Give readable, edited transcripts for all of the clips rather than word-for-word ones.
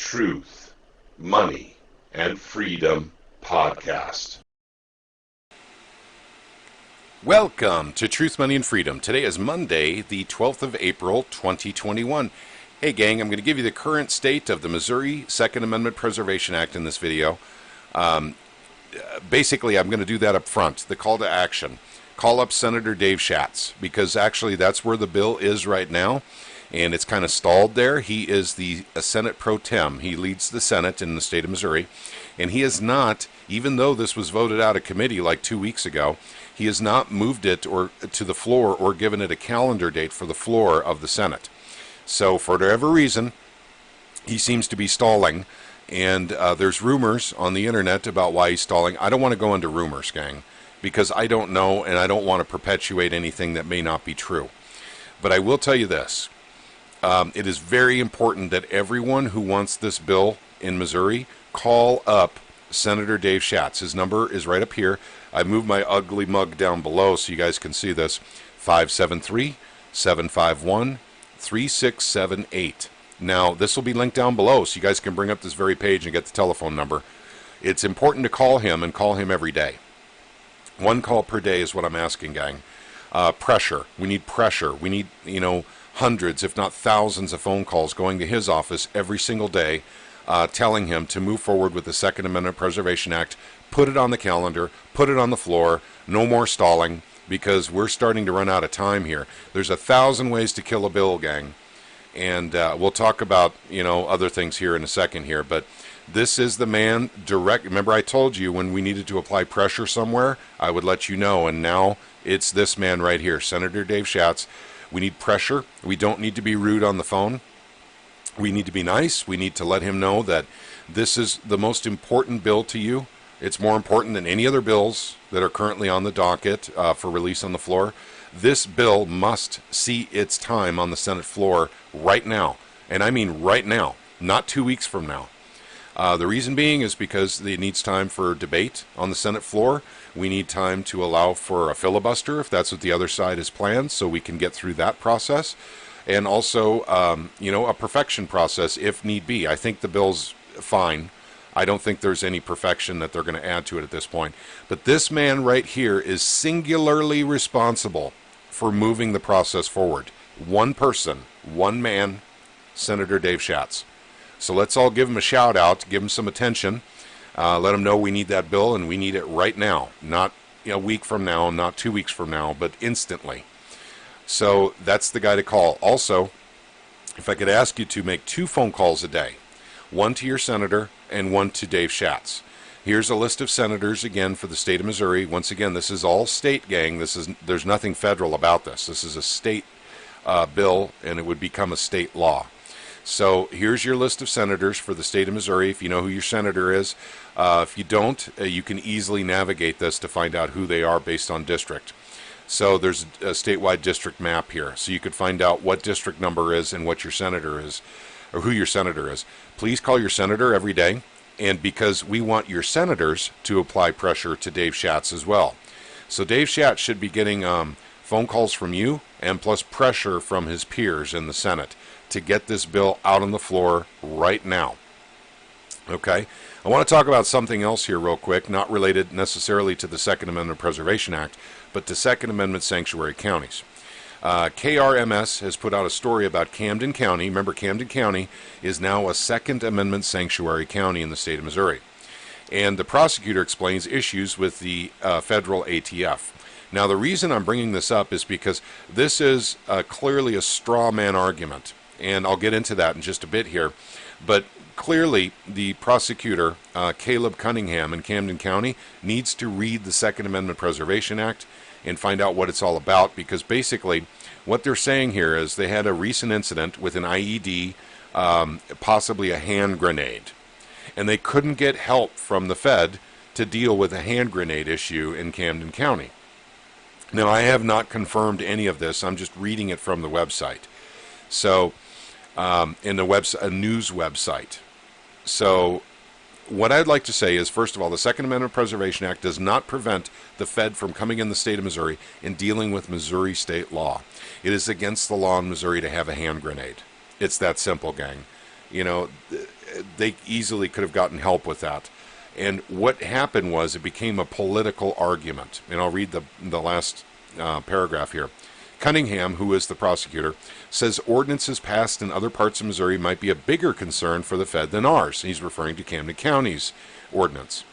Truth, Money, and Freedom podcast. Welcome to Truth, Money, and Freedom. Today is Monday, the 12th of April, 2021. Hey gang, I'm going to give you the current state of the Missouri Second Amendment Preservation Act in this video. Basically, I'm going to do that up front, the call to action. Call up Senator Dave Schatz, because actually that's where the bill is right now, and it's kind of stalled there. He is the Senate Pro Tem. He leads the Senate in the state of Missouri, and he has not, even though this was voted out of committee like 2 weeks ago, he has not moved it or to the floor or given it a calendar date for the floor of the Senate. So for whatever reason, he seems to be stalling, and there's rumors on the internet about why he's stalling. I don't want to go into rumors, gang, because I don't know, and I don't want to perpetuate anything that may not be true. But I will tell you this. It is very important that everyone who wants this bill in Missouri call up Senator Dave Schatz. His number is right up here. I moved my ugly mug down below so you guys can see this. 573-751-3678. Now, this will be linked down below so you guys can bring up this very page and get the telephone number. It's important to call him and call him every day. One call per day is what I'm asking, gang. Pressure. We need pressure. We need, hundreds, if not thousands of phone calls going to his office every single day, telling him to move forward with the Second Amendment Preservation Act, put it on the calendar, put it on the floor, no more stalling, because we're starting to run out of time here. There's 1,000 ways to kill a bill, gang, and we'll talk about, other things here in a second here, but this is the man direct. Remember I told you when we needed to apply pressure somewhere, I would let you know, and now it's this man right here, Senator Dave Schatz. We need pressure. We don't need to be rude on the phone. We need to be nice. We need to let him know that this is the most important bill to you. It's more important than any other bills that are currently on the docket for release on the floor. This bill must see its time on the Senate floor right now. And I mean right now, not 2 weeks from now. The reason being is because it needs time for debate on the Senate floor. We need time to allow for a filibuster, if that's what the other side has planned, so we can get through that process. And also, a perfection process if need be. I think the bill's fine. I don't think there's any perfection that they're going to add to it at this point. But this man right here is singularly responsible for moving the process forward. One person, one man, Senator Dave Schatz. So let's all give him a shout out, give him some attention, let him know we need that bill and we need it right now. Not a week from now, not 2 weeks from now, but instantly. So that's the guy to call. Also, if I could ask you to make 2 phone calls a day, one to your senator and one to Dave Schatz. Here's a list of senators again for the state of Missouri. Once again, this is all state, gang. There's nothing federal about this. This is a state bill, and it would become a state law. So here's your list of senators for the state of Missouri, if you know who your senator is. If you don't, you can easily navigate this to find out who they are based on district. So there's a statewide district map here, so you could find out what district number is and what your senator is, or who your senator is. Please call your senator every day, and because we want your senators to apply pressure to Dave Schatz as well. So Dave Schatz should be getting phone calls from you and plus pressure from his peers in the Senate to get this bill out on the floor right now. Okay? I want to talk about something else here real quick, not related necessarily to the Second Amendment Preservation Act, but to Second Amendment sanctuary counties. KRMS has put out a story about Camden County. Remember, Camden County is now a Second Amendment sanctuary county in the state of Missouri. And the prosecutor explains issues with the federal ATF. Now, the reason I'm bringing this up is because this is clearly a straw man argument. And I'll get into that in just a bit here. But clearly, the prosecutor, Caleb Cunningham in Camden County, needs to read the Second Amendment Preservation Act and find out what it's all about, because basically what they're saying here is they had a recent incident with an IED, possibly a hand grenade, and they couldn't get help from the Fed to deal with a hand grenade issue in Camden County. Now, I have not confirmed any of this. I'm just reading it from the website. So, in a news website. So, what I'd like to say is, first of all, the Second Amendment Preservation Act does not prevent the Fed from coming in the state of Missouri and dealing with Missouri state law. It is against the law in Missouri to have a hand grenade. It's that simple, gang. You know, they easily could have gotten help with that. And what happened was it became a political argument. And I'll read the last paragraph here. Cunningham, who is the prosecutor, says ordinances passed in other parts of Missouri might be a bigger concern for the Fed than ours. He's referring to Camden County's ordinance.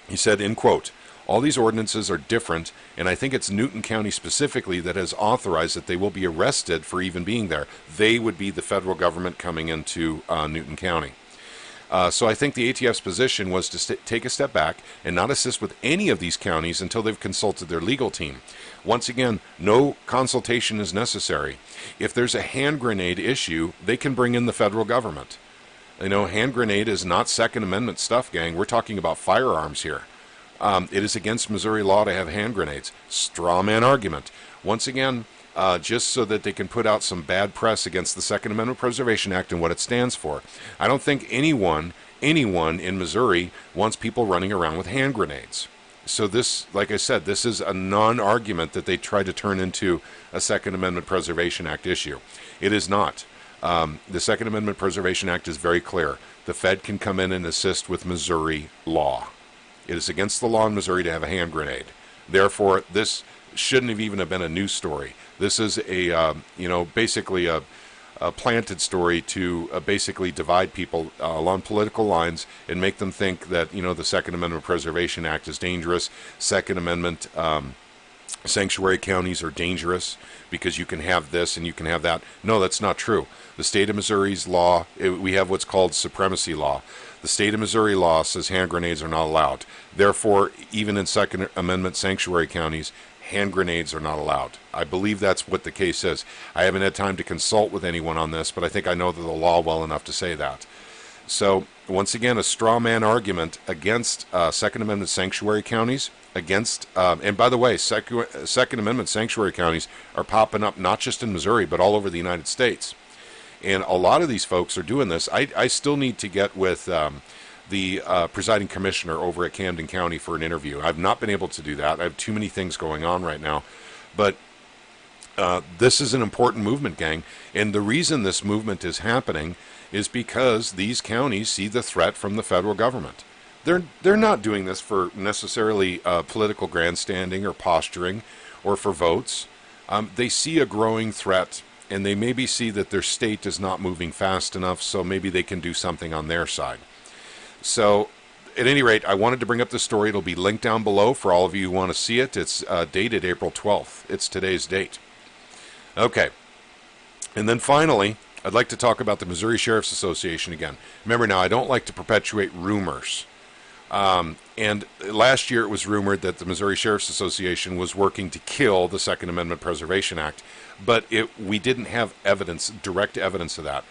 He said, in quote, all these ordinances are different, and I think it's Newton County specifically that has authorized that they will be arrested for even being there. They would be the federal government coming into Newton County. So I think the ATF's position was to take a step back and not assist with any of these counties until they've consulted their legal team. Once again, no consultation is necessary. If there's a hand grenade issue, they can bring in the federal government. You know, hand grenade is not Second Amendment stuff, gang. We're talking about firearms here. It is against Missouri law to have hand grenades. Straw man argument. Once again, just so that they can put out some bad press against the Second Amendment Preservation Act and what it stands for. I don't think anyone in Missouri wants people running around with hand grenades. So this, like I said, this is a non-argument that they tried to turn into a Second Amendment Preservation Act issue. It is not. The Second Amendment Preservation Act is very clear. The Fed can come in and assist with Missouri law. It is against the law in Missouri to have a hand grenade. Therefore, this shouldn't have even been a news story. This is a, basically a planted story to basically divide people along political lines and make them think that, the Second Amendment Preservation Act is dangerous. Second Amendment sanctuary counties are dangerous because you can have this and you can have that. No, that's not true. The state of Missouri's law, we have what's called supremacy law. The state of Missouri law says hand grenades are not allowed. Therefore, even in Second Amendment sanctuary counties, hand grenades are not allowed. I believe that's what the case is. I haven't had time to consult with anyone on this, but I think I know the law well enough to say that. So, once again, a straw man argument against Second Amendment sanctuary counties, against, and by the way, Second Amendment sanctuary counties are popping up not just in Missouri, but all over the United States. And a lot of these folks are doing this. I still need to get with the presiding commissioner over at Camden County for an interview. I've not been able to do that. I have too many things going on right now. But this is an important movement, gang. And the reason this movement is happening is because these counties see the threat from the federal government. They're not doing this for necessarily political grandstanding or posturing or for votes. They see a growing threat, and they maybe see that their state is not moving fast enough, so maybe they can do something on their side. So, at any rate, I wanted to bring up this story. It'll be linked down below for all of you who want to see it. It's dated April 12th. It's today's date. Okay. And then finally, I'd like to talk about the Missouri Sheriff's Association again. Remember now, I don't like to perpetuate rumors. And last year it was rumored that the Missouri Sheriff's Association was working to kill the Second Amendment Preservation Act, but we didn't have direct evidence of that.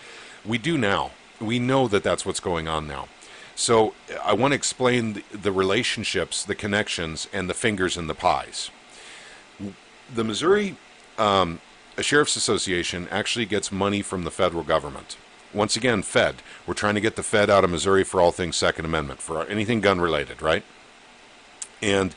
We do now. We know that that's what's going on now. So I want to explain the relationships, the connections, and the fingers in the pies. The Missouri Sheriff's Association actually gets money from the federal government. Once again, Fed. We're trying to get the Fed out of Missouri for all things Second Amendment, for anything gun-related, right? And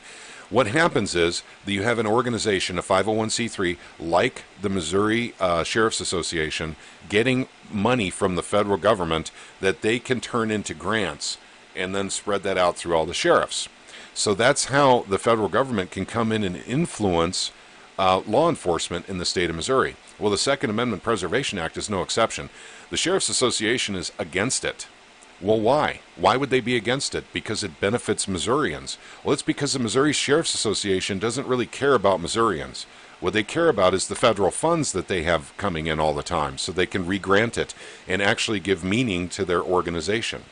what happens is that you have an organization, a 501c3, like the Missouri Sheriff's Association, getting money from the federal government that they can turn into grants and then spread that out through all the sheriffs. So that's how the federal government can come in and influence law enforcement in the state of Missouri. Well, the Second Amendment Preservation Act is no exception. The Sheriff's Association is against it. Well, why? Why would they be against it? Because it benefits Missourians. Well, it's because the Missouri Sheriff's Association doesn't really care about Missourians. What they care about is the federal funds that they have coming in all the time, so they can re-grant it and actually give meaning to their organization.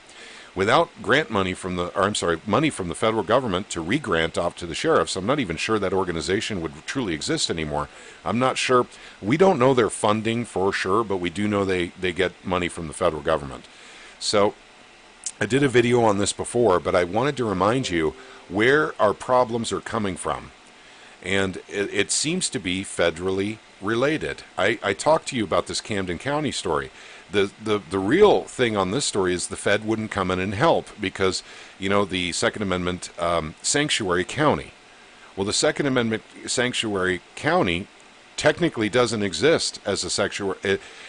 Without money from the federal government to re-grant off to the sheriffs, I'm not even sure that organization would truly exist anymore. I'm not sure. We don't know their funding for sure, but we do know they get money from the federal government. So I did a video on this before, but I wanted to remind you where our problems are coming from. And it seems to be federally related. I talked to you about this Camden County story. The real thing on this story is the Fed wouldn't come in and help because, the Second Amendment sanctuary county. Well, the Second Amendment sanctuary county technically doesn't exist as a sexual.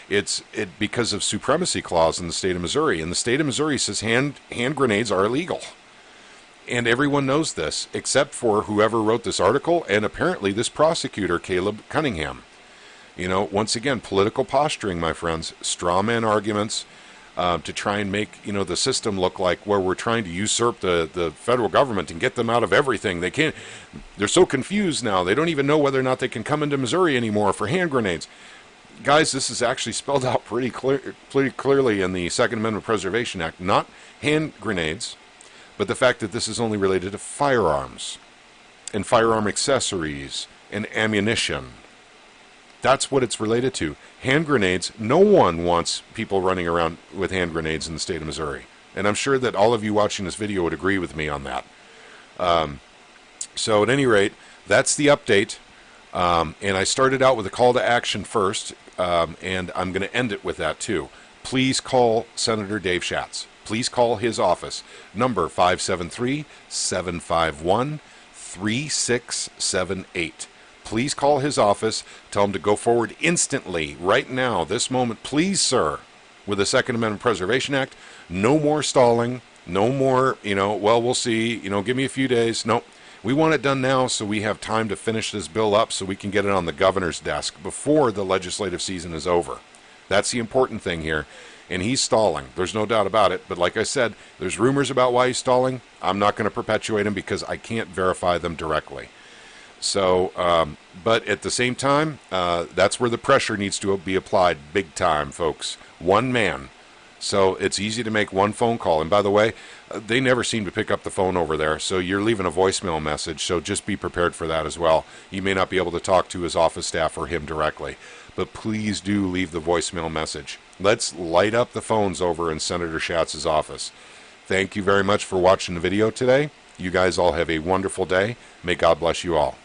It's because of supremacy clause in the state of Missouri, and the state of Missouri says hand grenades are illegal, and everyone knows this except for whoever wrote this article and apparently this prosecutor Caleb Cunningham. You know, once again, political posturing, my friends, straw man arguments to try and make, you know, the system look like where we're trying to usurp the federal government and get them out of everything. They can't. They're so confused now. They don't even know whether or not they can come into Missouri anymore for hand grenades. Guys, this is actually spelled out pretty clearly in the Second Amendment Preservation Act. Not hand grenades, but the fact that this is only related to firearms and firearm accessories and ammunition. That's what it's related to. Hand grenades, no one wants people running around with hand grenades in the state of Missouri. And I'm sure that all of you watching this video would agree with me on that. So at any rate, that's the update. And I started out with a call to action first, and I'm going to end it with that too. Please call Senator Dave Schatz. Please call his office, number 573-751-3678. Please call his office. Tell him to go forward instantly, right now, this moment, please, sir, with the Second Amendment Preservation Act. No more stalling. No more, well, we'll see. Give me a few days. No, we want it done now so we have time to finish this bill up so we can get it on the governor's desk before the legislative season is over. That's the important thing here. And he's stalling. There's no doubt about it. But like I said, there's rumors about why he's stalling. I'm not going to perpetuate them because I can't verify them directly. So, but at the same time, that's where the pressure needs to be applied big time, folks. One man. So it's easy to make one phone call. And by the way, they never seem to pick up the phone over there. So you're leaving a voicemail message. So just be prepared for that as well. You may not be able to talk to his office staff or him directly. But please do leave the voicemail message. Let's light up the phones over in Senator Schatz's office. Thank you very much for watching the video today. You guys all have a wonderful day. May God bless you all.